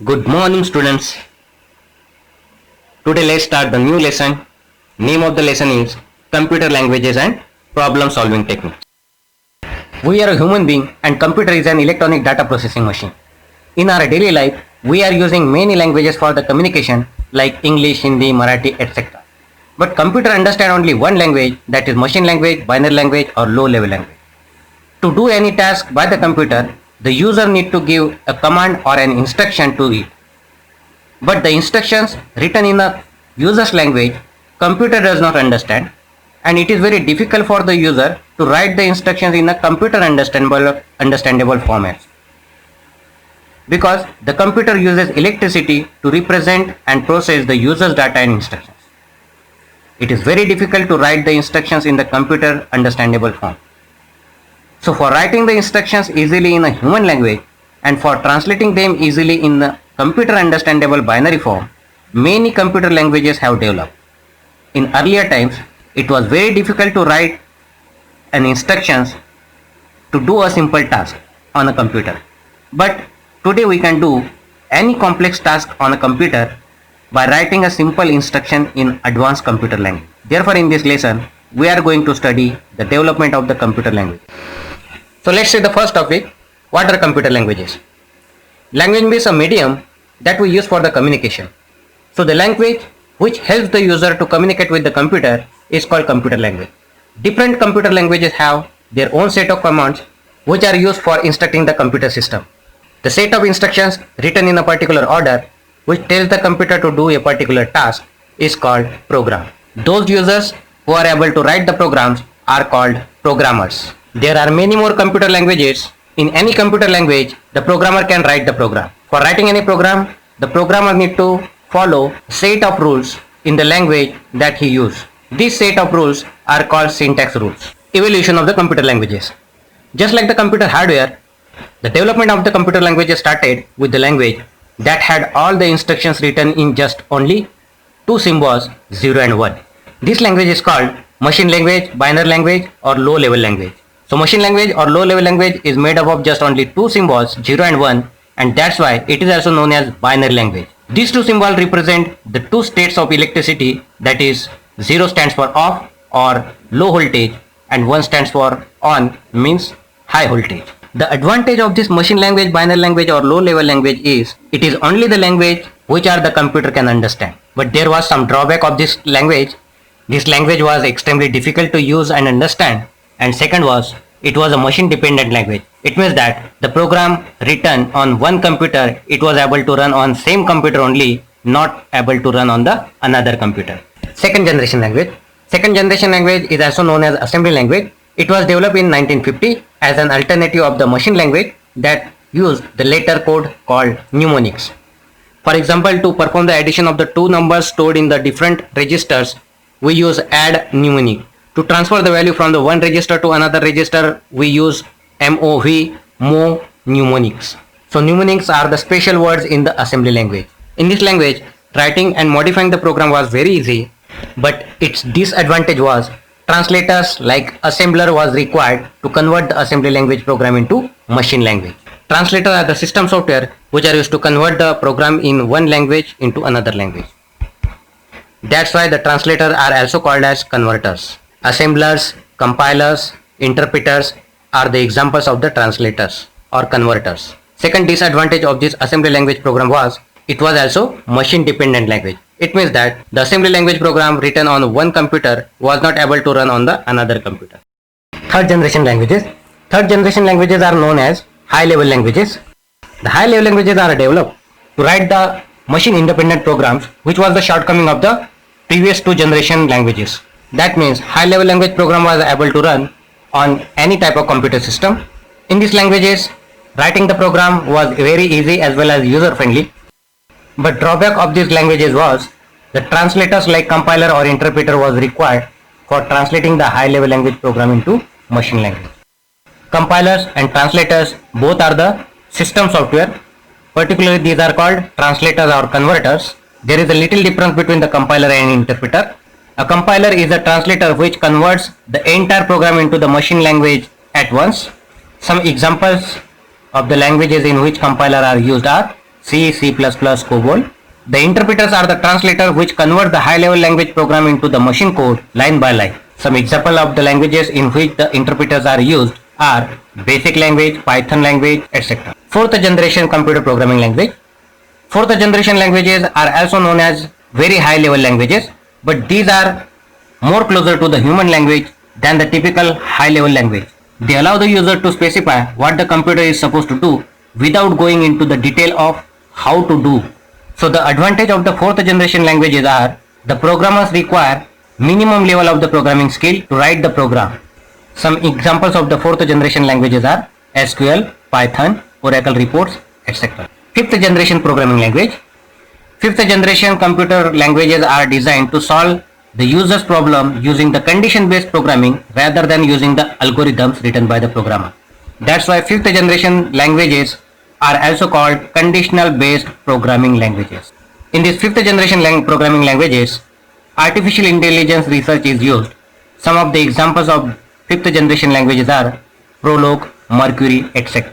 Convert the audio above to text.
Good morning, students. Today let's start the new lesson. Name of the lesson is Computer Languages and Problem Solving Techniques. We are a human being and computer is an electronic data processing machine. In our daily life, we are using many languages for the communication like English, Hindi, Marathi, etc. But computer understand only one language, that is machine language, binary language or low level language. To do any task by the computer, the user need to give a command or an instruction to it. But the instructions written in a user's language, computer does not understand, and it is very difficult for the user to write the instructions in a computer understandable format. Because the computer uses electricity to represent and process the user's data and instructions. It is very difficult to write the instructions in the computer understandable form. So for writing the instructions easily in a human language and for translating them easily in the computer understandable binary form, many computer languages have developed. In earlier times, it was very difficult to write an instructions to do a simple task on a computer. But today we can do any complex task on a computer by writing a simple instruction in advanced computer language. Therefore, in this lesson, we are going to study the development of the computer language. So let's say the first topic, what are computer languages? Language is a medium that we use for the communication. So the language which helps the user to communicate with the computer is called computer language. Different computer languages have their own set of commands which are used for instructing the computer system. The set of instructions written in a particular order which tells the computer to do a particular task is called program. Those users who are able to write the programs are called programmers. There are many more computer languages. In any computer language, the programmer can write the program. For writing any program, the programmer need to follow a set of rules in the language that he uses. This set of rules are called syntax rules. Evolution of the computer languages. Just like the computer hardware, the development of the computer languages started with the language that had all the instructions written in just only two symbols, 0 and 1. This language is called machine language, binary language or low level language. So machine language or low level language is made up of just only two symbols, 0 and 1, and that's why it is also known as binary language. These two symbols represent the two states of electricity, that is 0 stands for off or low voltage and 1 stands for on, means high voltage. The advantage of this machine language, binary language or low level language is it is only the language which the computer can understand. But there was some drawback of this language. This language was extremely difficult to use and understand. And second was, it was a machine dependent language. It means that the program written on one computer, it was able to run on same computer only, not able to run on the another computer. Second generation language. Second generation language is also known as assembly language. It was developed in 1950 as an alternative of the machine language that used the letter code called mnemonics. For example, to perform the addition of the two numbers stored in the different registers, we use add mnemonic. To transfer the value from the one register to another register, we use MOV, mnemonics. So mnemonics are the special words in the assembly language. In this language, writing and modifying the program was very easy, but its disadvantage was translators like assembler was required to convert the assembly language program into machine language. Translators are the system software which are used to convert the program in one language into another language. That's why the translators are also called as converters. Assemblers, compilers, interpreters are the examples of the translators or converters. Second disadvantage of this assembly language program was it was also machine dependent language. It means that the assembly language program written on one computer was not able to run on the another computer. Third generation languages. Third generation languages are known as high level languages. The high level languages are developed to write the machine independent programs, which was the shortcoming of the previous two generation languages. That means high level language program was able to run on any type of computer system. In these languages, writing the program was very easy as well as user friendly. But drawback of these languages was the translators like compiler or interpreter was required for translating the high level language program into machine language. Compilers and translators both are the system software. Particularly these are called translators or converters. There is a little difference between the compiler and interpreter. A compiler is a translator which converts the entire program into the machine language at once. Some examples of the languages in which compiler are used are C, C++, COBOL. The interpreters are the translator which convert the high-level language program into the machine code line by line. Some example of the languages in which the interpreters are used are basic language, Python language, etc. Fourth generation computer programming language. Fourth generation languages are also known as very high-level languages, but these are more closer to the human language than the typical high-level language. They allow the user to specify what the computer is supposed to do without going into the detail of how to do. So the advantage of the fourth generation languages are the programmers require minimum level of the programming skill to write the program. Some examples of the fourth generation languages are SQL, Python, Oracle reports, etc. Fifth generation programming language. Fifth generation computer languages are designed to solve the user's problem using the condition based programming rather than using the algorithms written by the programmer. That's why fifth generation languages are also called conditional based programming languages. In these fifth generation programming languages, artificial intelligence research is used. Some of the examples of fifth generation languages are Prolog, Mercury, etc.